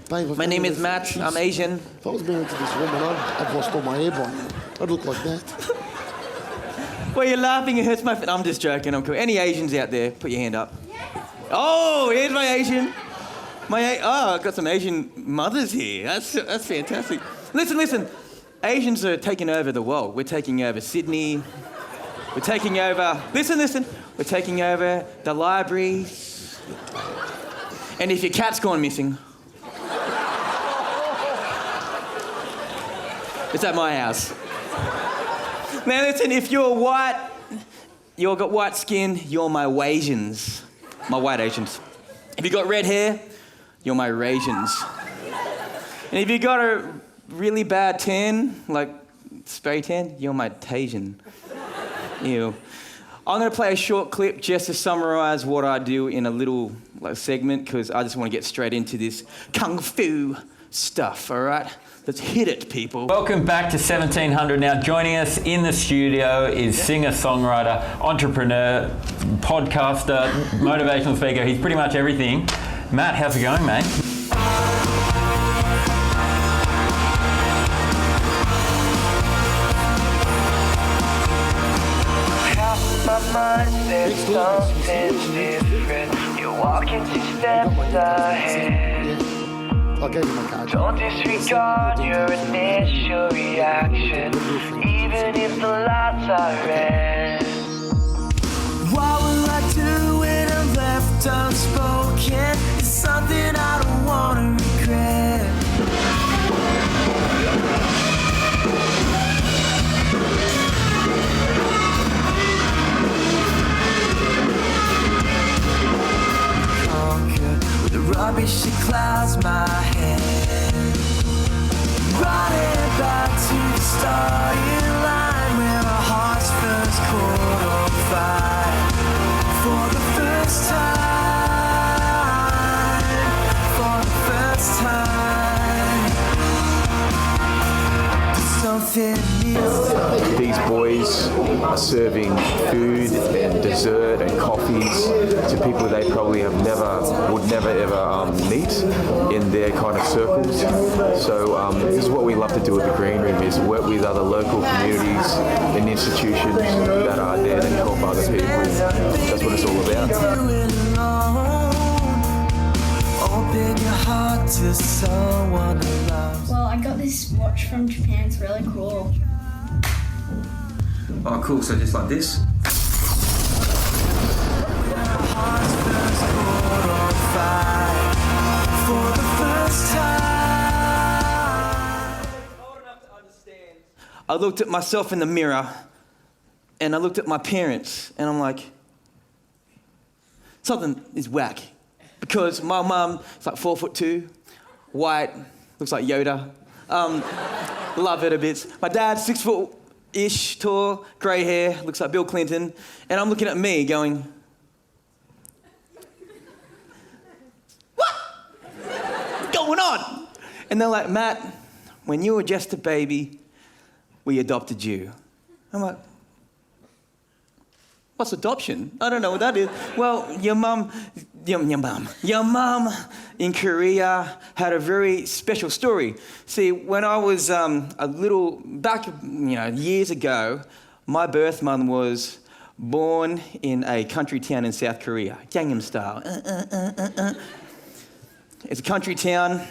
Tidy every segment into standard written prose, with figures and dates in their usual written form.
Dave, My name is Matt. I'm Asian. If I was married to this woman, I'd lost all my hair by now. I'd look like that. Well, you're laughing. It hurts my... I'm just joking. I'm cool. Any Asians out there? Put your hand up. Oh, here's my Asian. I've got some Asian mothers here. That's fantastic. Listen. Asians are taking over the world. We're taking over Sydney. We're taking over... Listen. We're taking over the libraries. And if your cat's gone missing... It's at my house. Now listen, if you're white, you've got white skin, you're my Wasians. My white Asians. If you got red hair, you're my Rasians. And if you got a really bad tan, like spray tan, you're my Tasian. Ew. I'm gonna play a short clip just to summarize what I do in a little segment, because I just want to get straight into this kung fu stuff, all right? Let's hit it, people. Welcome back to 1700. Now, joining us in the studio is singer-songwriter, entrepreneur, podcaster, motivational speaker. He's pretty much everything. Matt, how's it going, mate? My mind says something's different. You're walking 2 steps ahead. I gave you my card. Don't disregard your initial reaction, even if the lights are red. What will I do when I'm left unspoken? It's something I don't wanna regret. With the rubbish that clouds my head, running back to the starting line where our hearts first caught on fire. For the first time, there's something new. These boys are serving food and dessert and coffees to people they probably would never ever meet in their kind of circles. So this is what we love to do at the Green Room, is work with other local communities and institutions that are there to help other people. That's what it's all about. Open your heart to someone who loves. Well, I got this watch from Japan. It's really cool. Oh, cool. So just like this. I looked at myself in the mirror and I looked at my parents and I'm like, something is whack. Because my mum is like 4'2", white, looks like Yoda. Love it a bit. My dad's 6 foot-ish tall, grey hair, looks like Bill Clinton. And I'm looking at me going, what's going on? And they're like, Matt, when you were just a baby, we adopted you. I'm like, what's adoption? I don't know what that is. Well, your mum in Korea had a very special story. See, when I was back years ago, my birth mum was born in a country town in South Korea, Gangnam Style. It's a country town,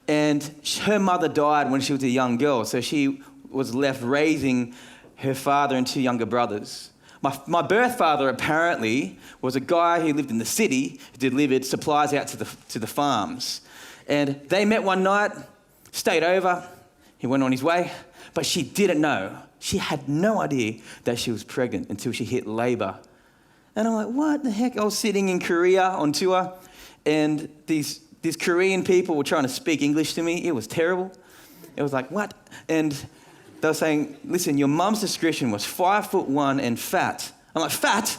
and her mother died when she was a young girl, so she was left raising her father and 2 younger brothers. My birth father apparently was a guy who lived in the city, who delivered supplies out to the farms. And they met one night, stayed over, he went on his way, but she didn't know. She had no idea that she was pregnant until she hit labor. And I'm like, what the heck? I was sitting in Korea on tour, and these Korean people were trying to speak English to me. It was terrible. It was like, what? And they were saying, listen, your mum's description was 5'1" and fat. I'm like, fat?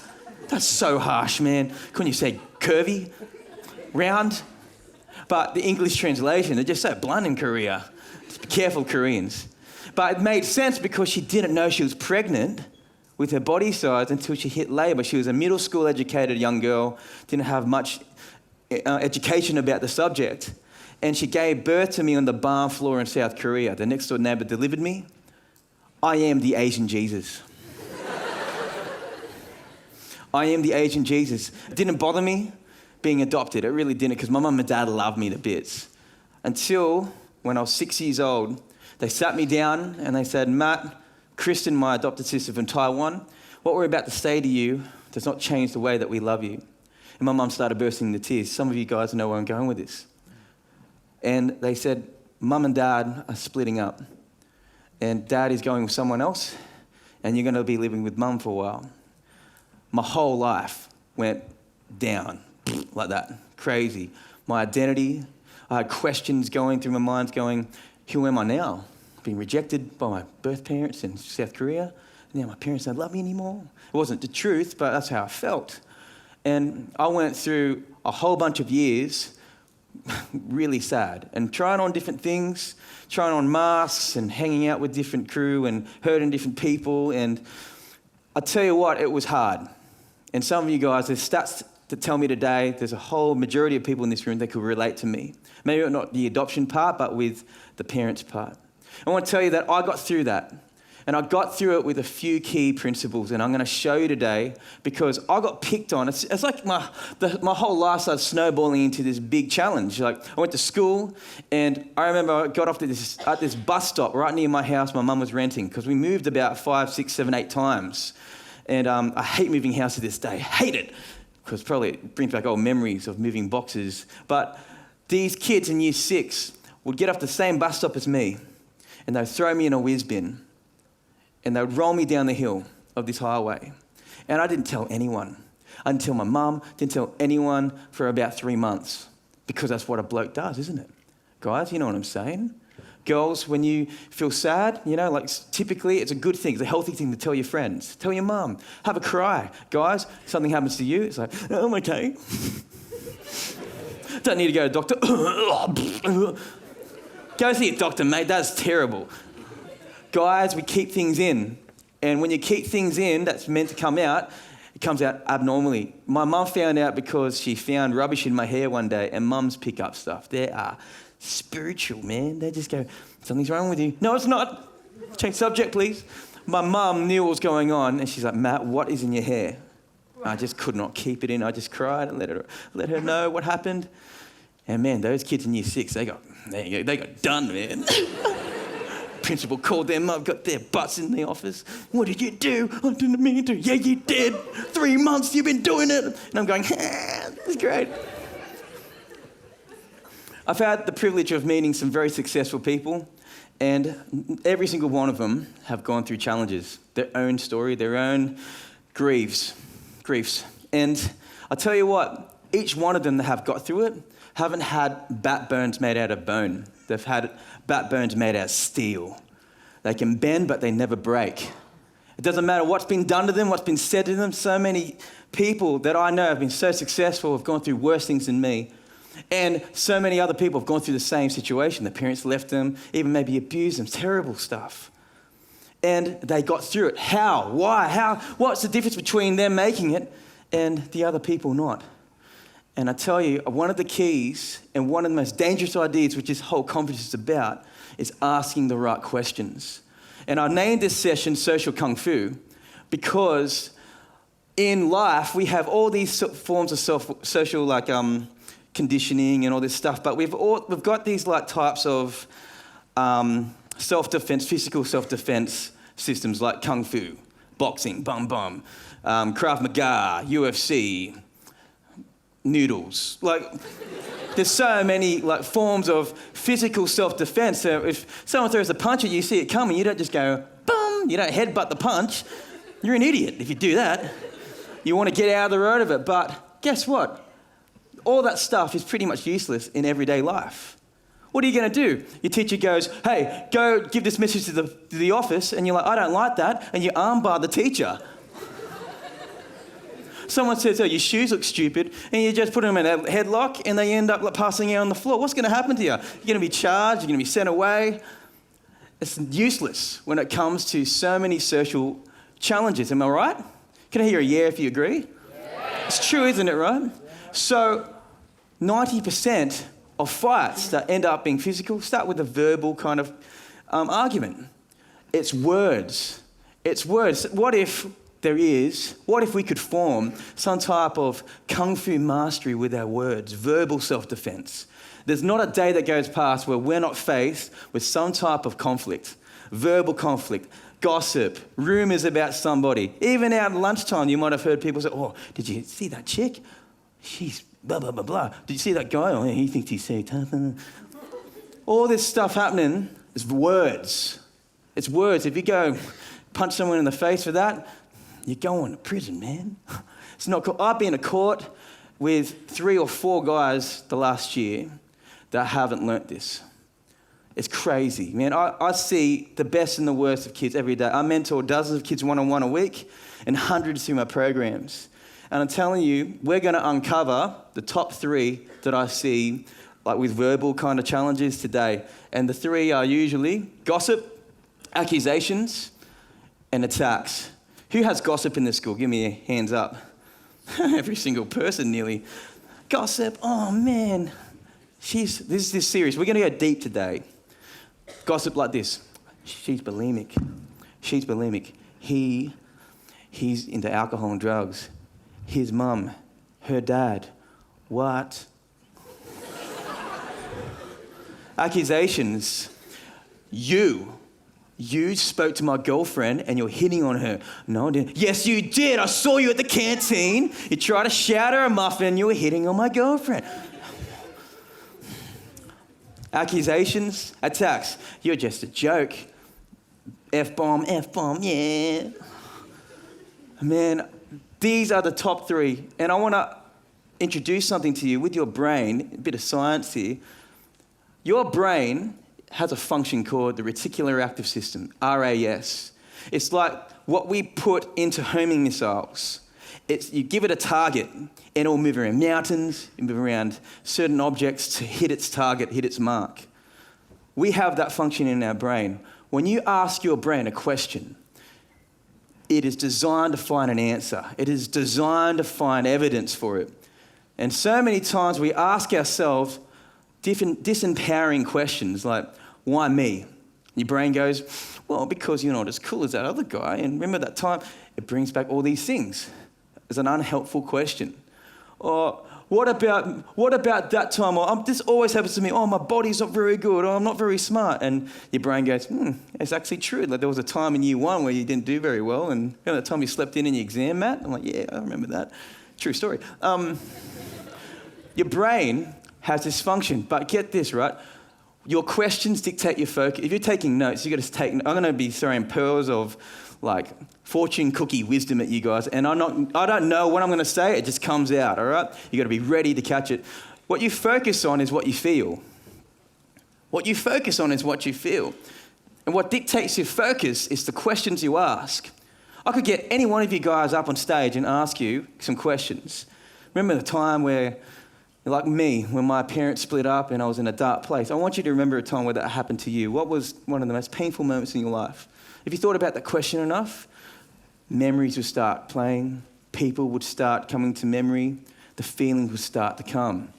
That's so harsh, man. Couldn't you say curvy, round? But the English translation, they're just so blunt in Korea. Just be careful, Koreans. But it made sense because she didn't know she was pregnant with her body size until she hit labor. She was a middle school educated young girl, didn't have much education about the subject. and she gave birth to me on the barn floor in South Korea. The next door neighbour delivered me. I am the Asian Jesus. I am the Asian Jesus. It didn't bother me being adopted. It really didn't, because my mum and dad loved me to bits. Until when I was 6 years old, they sat me down and they said, Matt, Kristen, my adopted sister from Taiwan, what we're about to say to you does not change the way that we love you. And my mum started bursting into tears. Some of you guys know where I'm going with this. And they said, Mum and Dad are splitting up. And Dad is going with someone else, and you're going to be living with Mum for a while. My whole life went down like that, crazy. My identity, I had questions going through my mind going, who am I now? Being rejected by my birth parents in South Korea. Now my parents don't love me anymore. It wasn't the truth, but that's how I felt. And I went through a whole bunch of years really sad and trying on different things, trying on masks and hanging out with different crew and hurting different people. And I tell you what, it was hard. And some of you guys, there's stats that tell me today there's a whole majority of people in this room that could relate to me. Maybe not the adoption part, but with the parents part. I want to tell you that I got through that. And I got through it with a few key principles, and I'm going to show you today because I got picked on. It's like my whole life started snowballing into this big challenge. Like I went to school, and I remember I got off at this bus stop right near my house my mum was renting, because we moved about 5, 6, 7, 8 times. And I hate moving house to this day. Hate it, because probably it brings back old memories of moving boxes. But these kids in year 6 would get off the same bus stop as me, and they'd throw me in a whiz bin. And they would roll me down the hill of this highway. And I didn't tell anyone. I didn't tell my mum, didn't tell anyone for about 3 months. Because that's what a bloke does, isn't it? Guys, you know what I'm saying? Girls, when you feel sad, you know, like typically it's a good thing. It's a healthy thing to tell your friends. Tell your mum. Have a cry. Guys, something happens to you, it's like, oh, I'm okay. Don't need to go to the doctor. Go see a doctor, mate. That's terrible. Guys, we keep things in. And when you keep things in that's meant to come out, it comes out abnormally. My mum found out because she found rubbish in my hair one day, and mums pick up stuff. They are spiritual, man. They just go, something's wrong with you. No, it's not. Change subject, please. My mum knew what was going on, and she's like, Matt, what is in your hair? I just could not keep it in. I just cried and let her know what happened. And man, those kids in year 6, they got done, man. Principal called them up, got their butts in the office. What did you do? I didn't mean to. Yeah, you did. 3 months you've been doing it. And I'm going, it's great. I've had the privilege of meeting some very successful people, and every single one of them have gone through challenges, their own story, their own griefs. And I tell you what, each one of them that have got through it haven't had backbones made out of bone. They've had backbones made out of steel. They can bend, but they never break. It doesn't matter what's been done to them, what's been said to them. So many people that I know have been so successful, have gone through worse things than me. And so many other people have gone through the same situation. Their parents left them, even maybe abused them, terrible stuff. And they got through it. How? Why? How? What's the difference between them making it and the other people not? And I tell you, one of the keys and one of the most dangerous ideas, which this whole conference is about, is asking the right questions. And I named this session Social Kung Fu because in life we have all these forms of social like conditioning and all this stuff, but we've got these like types of self-defense, physical self-defense systems like Kung Fu, boxing, Krav Maga, UFC, noodles. Like, there's so many like forms of physical self-defense. So if someone throws a punch at you, you see it coming, you don't just go, boom, you don't headbutt the punch. You're an idiot if you do that. You want to get out of the road of it. But guess what? All that stuff is pretty much useless in everyday life. What are you going to do? Your teacher goes, hey, go give this message to the office, and you're like, I don't like that, and you armbar the teacher. Someone says, oh, your shoes look stupid, and you just put them in a headlock, and they end up like passing out on the floor. What's going to happen to you? You're going to be charged, you're going to be sent away. It's useless when it comes to so many social challenges. Am I right? Can I hear a yeah if you agree? Yeah. It's true, isn't it, right? So 90% of fights that end up being physical start with a verbal kind of argument. It's words. It's words. What if we could form some type of kung fu mastery with our words, verbal self-defense? There's not a day that goes past where we're not faced with some type of conflict, verbal conflict, gossip, rumours about somebody. Even at lunchtime, you might have heard people say, oh, did you see that chick? She's blah, blah, blah, blah. Did you see that guy? Oh, yeah, he thinks he's so tough. All this stuff happening is words. It's words. If you go punch someone in the face for that, you're going to prison, man. It's not cool. I've been in a court with 3 or 4 guys the last year that haven't learnt this. It's crazy, man. I see the best and the worst of kids every day. I mentor dozens of kids one-on-one a week and hundreds through my programs. And I'm telling you, we're going to uncover the top 3 that I see like with verbal kind of challenges today. And the 3 are usually gossip, accusations, and attacks. Who has gossip in this school? Give me a hands up. Every single person nearly. Gossip, oh man. This is serious. We're going to go deep today. Gossip like this. She's bulimic. She's bulimic. He's into alcohol and drugs. His mum, her dad. What? Accusations. You spoke to my girlfriend and you're hitting on her. No, I didn't. Yes, you did. I saw you at the canteen. You tried to shout her a muffin. You were hitting on my girlfriend. Accusations, attacks. You're just a joke. F-bomb, yeah. Man, these are the top 3. And I want to introduce something to you with your brain, a bit of science here. Your brain has a function called the reticular active system, RAS. It's like what we put into homing missiles. You give it a target, and it'll move around mountains, move around certain objects to hit its target, hit its mark. We have that function in our brain. When you ask your brain a question, it is designed to find an answer. It is designed to find evidence for it. And so many times we ask ourselves different disempowering questions like, why me? Your brain goes, well, because you're not as cool as that other guy. And remember that time? It brings back all these things. It's an unhelpful question. Or what about that time? Or this always happens to me. Oh, my body's not very good. Oh, I'm not very smart. And your brain goes, it's actually true. Like there was a time in year 1 where you didn't do very well. And the time you slept in your exam, Matt? I'm like, yeah, I remember that. True story. Your brain has this function, but get this, right? Your questions dictate your focus. If you're taking notes, you got to take. I'm going to be throwing pearls of like fortune cookie wisdom at you guys, and I don't know what I'm going to say. It just comes out. All right, you got to be ready to catch it. What you focus on is what you feel. What you focus on is what you feel, and what dictates your focus is the questions you ask. I could get any one of you guys up on stage and ask you some questions. Remember the time where, like me, when my parents split up and I was in a dark place? I want you to remember a time where that happened to you. What was one of the most painful moments in your life? If you thought about that question enough, memories would start playing, people would start coming to memory, the feelings would start to come.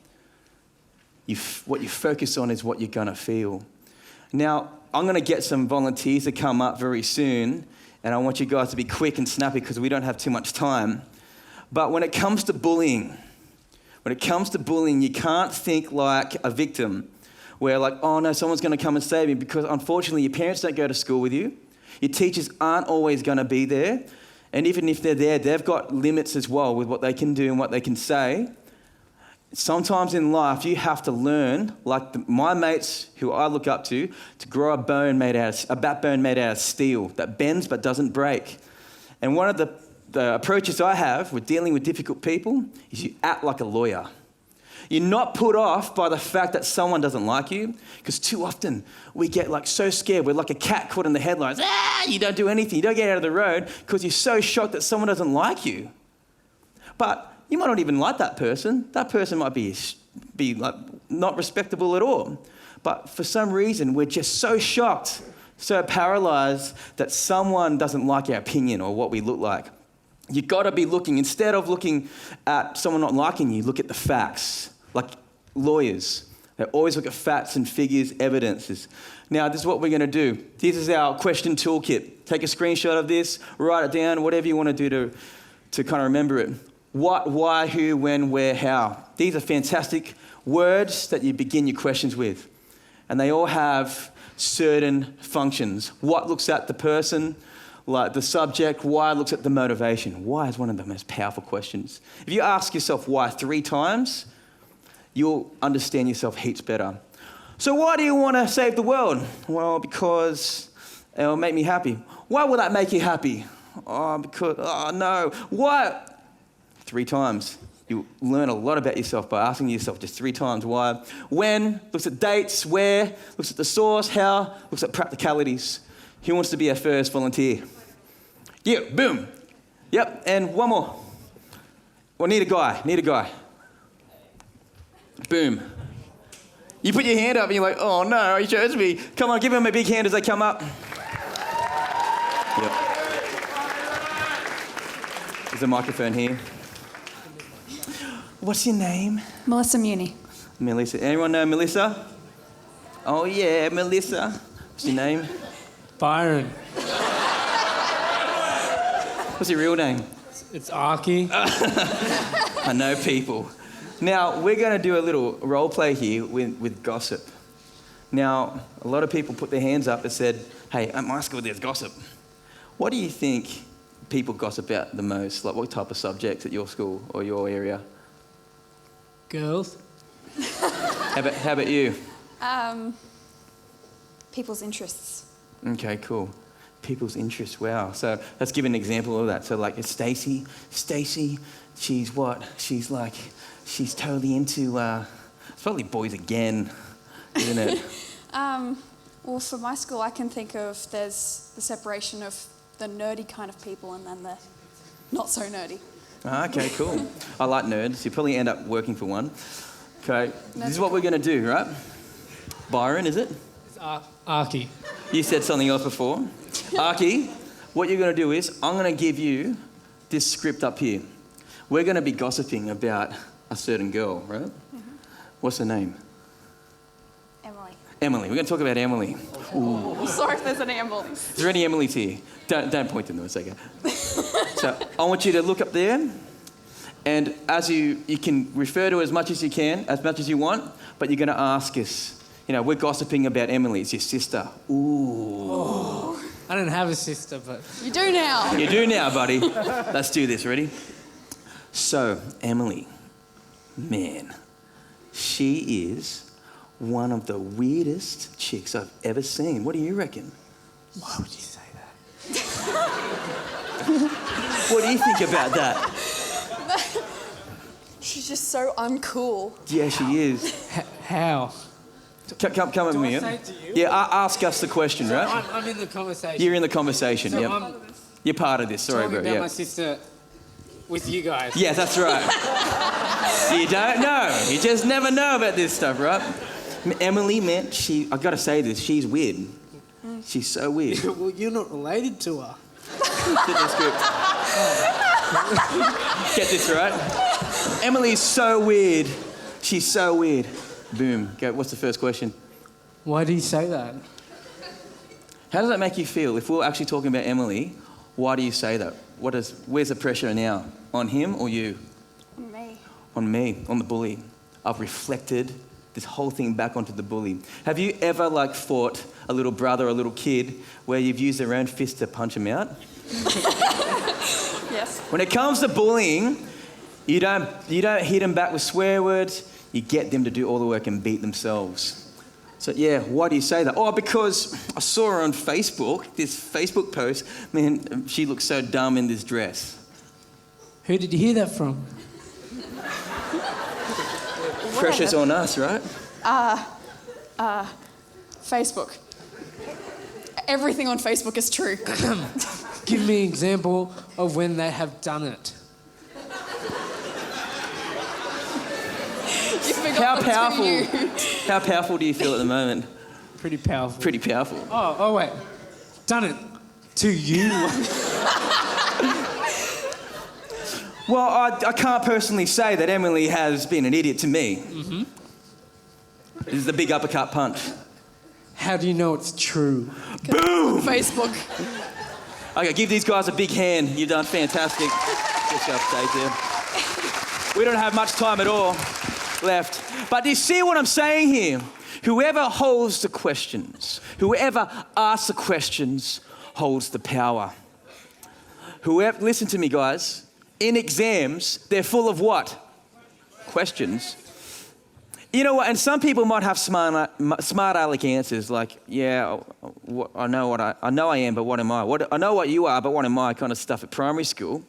What you focus on is what you're going to feel. Now, I'm going to get some volunteers to come up very soon, and I want you guys to be quick and snappy because we don't have too much time. But when it comes to bullying, you can't think like a victim where like, oh no, someone's going to come and save me, because unfortunately your parents don't go to school with you. Your teachers aren't always going to be there. And even if they're there, they've got limits as well with what they can do and what they can say. Sometimes in life you have to learn, like my mates who I look up to grow a backbone made out of steel that bends but doesn't break. And one of the approaches I have with dealing with difficult people is you act like a lawyer. You're not put off by the fact that someone doesn't like you, because too often we get like so scared. We're like a cat caught in the headlights. You don't do anything. You don't get out of the road because you're so shocked that someone doesn't like you. But you might not even like that person. That person might be like not respectable at all. But for some reason, we're just so shocked, so paralyzed that someone doesn't like our opinion or what we look like. You've got to be looking, instead of looking at someone not liking you, look at the facts. Like lawyers, They always look at facts and figures, evidences. Now, this is what we're going to do. This is our question toolkit. Take a screenshot of this, write it down, whatever you want to do to kind of remember it. What, why, who, when, where, how. These are fantastic words that you begin your questions with. And they all have certain functions. What looks at the person, like the subject. Why looks at the motivation. Why is one of the most powerful questions. If you ask yourself why 3 times, you'll understand yourself heaps better. So why do you want to save the world? Well, because it'll make me happy. Why will that make you happy? Oh, no. Why? 3 times. You learn a lot about yourself by asking yourself just 3 times why. When, looks at dates. Where, looks at the source. How, looks at practicalities. Who wants to be our first volunteer? Yeah, boom. Yep, and one more. Well, need a guy. Boom. You put your hand up and you're like, oh no, he chose me. Come on, give him a big hand as they come up. Yep. There's a microphone here. What's your name? Melissa Muni. Melissa. Anyone know Melissa? Oh yeah, Melissa. What's your name? Byron. What's your real name? It's Arky. I know people. Now, we're going to do a little role play here with gossip. Now, a lot of people put their hands up and said, hey, at my school there's gossip. What do you think people gossip about the most? Like what type of subjects at your school or your area? Girls. How about you? People's interests. Okay, cool. People's interests, wow. So let's give an example of that. So like it's Stacey, she's what? She's totally into, it's probably boys again, isn't it? Well, for my school, I can think of there's the separation of the nerdy kind of people and then the not so nerdy. Okay, cool. I like nerds. You probably end up working for one. Okay, this is what we're going to do, right? Byron, is it? It's Arky. You said something else before. Arky, what you're going to do is I'm going to give you this script up here. We're going to be gossiping about a certain girl, right? Mm-hmm. What's her name? Emily. We're going to talk about Emily. Ooh. Sorry if there's any Emily's. Is there any Emilys here? Don't point to them, it's okay. So I want you to look up there, and as you can refer to as much as you can, as much as you want, but you're going to ask us, we're gossiping about Emily. It's your sister. Ooh. Oh. I don't have a sister, but... You do now. You do now, buddy. Let's do this. Ready? So, Emily, man, she is one of the weirdest chicks I've ever seen. What do you reckon? Why would you say that? What do you think about that? She's just so uncool. Yeah, she is. How? Come with me. Say it to you? Yeah, ask us the question, So right? I'm in the conversation. You're in the conversation, So yep. I'm You're part of this, sorry, talking bro. about Yeah. my sister with you guys. Yeah, that's right. You don't know. You just never know about this stuff, right? Emily, man, I've got to say this, she's weird. She's so weird. Well, you're not related to her. Get this script. Get this right. Emily's so weird. She's so weird. Boom. Go. What's the first question? Why do you say that? How does that make you feel? If we're actually talking about Emily, why do you say that? Where's the pressure now? On him or you? On me. On me, on the bully. I've reflected this whole thing back onto the bully. Have you ever fought a little brother or a little kid where you've used their own fist to punch them out? Yes. When it comes to bullying, you don't hit them back with swear words. You get them to do all the work and beat themselves. So yeah, why do you say that? Oh, because I saw her on Facebook, this Facebook post. Man, she looks so dumb in this dress. Who did you hear that from? Pressure's on us, right? Facebook. Everything on Facebook is true. Give me an example of when they have done it. How powerful do you feel at the moment? Pretty powerful. Pretty powerful. Oh, wait. Done it to you. Well, I can't personally say that Emily has been an idiot to me. Mm-hmm. This is the big uppercut punch. How do you know it's true? Boom! Facebook. Okay, give these guys a big hand. You've done fantastic. Get you upstage there. We don't have much time at all left. But do you see what I'm saying here? Whoever holds the questions, whoever asks the questions, holds the power. Whoever, listen to me, guys. In exams, they're full of what? Questions. You know what? And some people might have smart aleck answers, like, yeah, I know I am, but what am I? I know what you are, but what am I? Kind of stuff at primary school.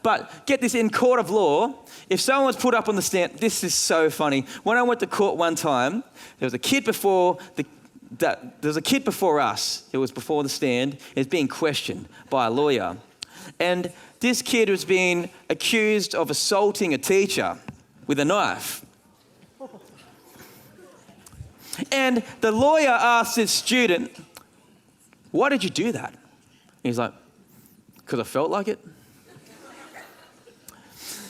But get this, in court of law, if someone was put up on the stand, this is so funny. When I went to court one time, there was a kid before us. It was before the stand. It was being questioned by a lawyer, and this kid was being accused of assaulting a teacher with a knife. And the lawyer asked this student, "Why did you do that?" And he's like, "Because I felt like it."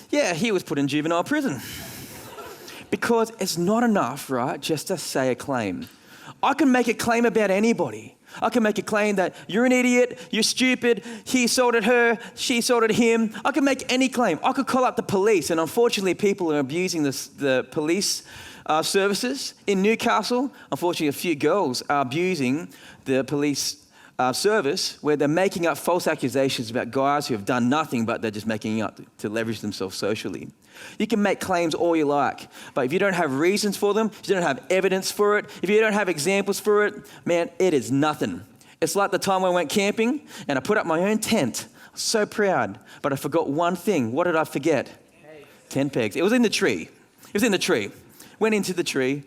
Yeah, he was put in juvenile prison. Because it's not enough, right, just to say a claim. I can make a claim about anybody. I can make a claim that you're an idiot, you're stupid, he assaulted her, she assaulted him. I can make any claim. I could call up the police, and unfortunately people are abusing the police services. In Newcastle, unfortunately a few girls are abusing the police service, where they're making up false accusations about guys who have done nothing, but they're just making up to leverage themselves socially. You can make claims all you like, but if you don't have reasons for them, if you don't have evidence for it, if you don't have examples for it, man, it is nothing. It's like the time I went camping and I put up my own tent. I was so proud, but I forgot one thing. What did I forget? 10 pegs. It was in the tree. Went into the tree,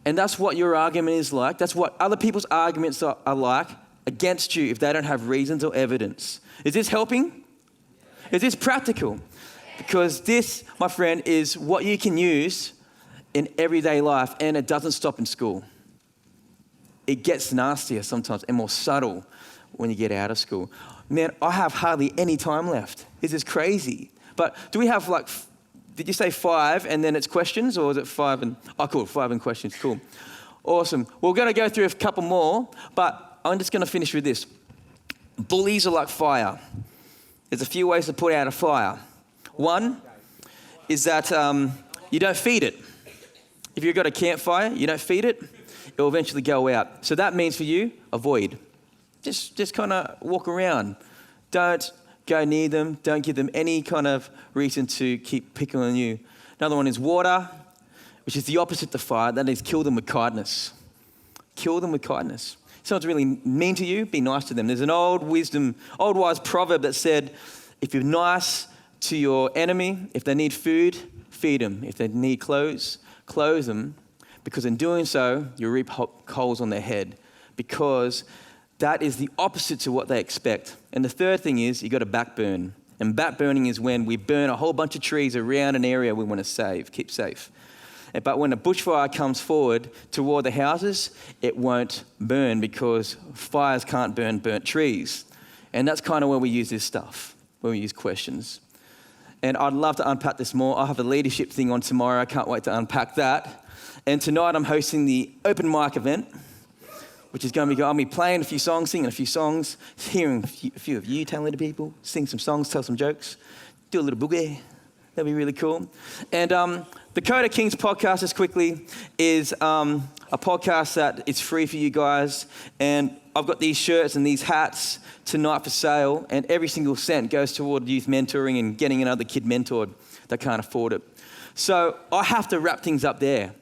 and that's what your argument is like. That's what other people's arguments are like against you if they don't have reasons or evidence. Is this helping? Is this practical? Because this, my friend, is what you can use in everyday life, and it doesn't stop in school. It gets nastier sometimes and more subtle when you get out of school. Man, I have hardly any time left. This is crazy. But do we have did you say 5 and then it's questions, or is it 5 and, cool, 5 and questions, cool. Awesome. We're gonna go through a couple more, but I'm just going to finish with this. Bullies are like fire. There's a few ways to put out a fire. One is that you don't feed it. If you've got a campfire, you don't feed it, it will eventually go out. So that means for you, avoid. Just kind of walk around. Don't go near them. Don't give them any kind of reason to keep picking on you. Another one is water, which is the opposite to fire. That is, kill them with kindness. Kill them with kindness. Someone's really mean to you, be nice to them. There's an old wise proverb that said, if you're nice to your enemy, if they need food, feed them. If they need clothes, clothe them. Because in doing so, you'll reap coals on their head. Because that is the opposite to what they expect. And the third thing is, you got to backburn. And backburning is when we burn a whole bunch of trees around an area we want to keep safe. But when a bushfire comes forward toward the houses, it won't burn, because fires can't burn burnt trees. And that's kind of where we use this stuff, where we use questions. And I'd love to unpack this more. I have a leadership thing on tomorrow. I can't wait to unpack that. And tonight I'm hosting the open mic event, which is going to be, I'll be playing a few songs, singing a few songs, hearing a few of you talented people, sing some songs, tell some jokes, do a little boogie. That'd be really cool. And the Code of Kings podcast, just quickly, is a podcast that is free for you guys. And I've got these shirts and these hats tonight for sale, and every single cent goes toward youth mentoring and getting another kid mentored that can't afford it. So I have to wrap things up there.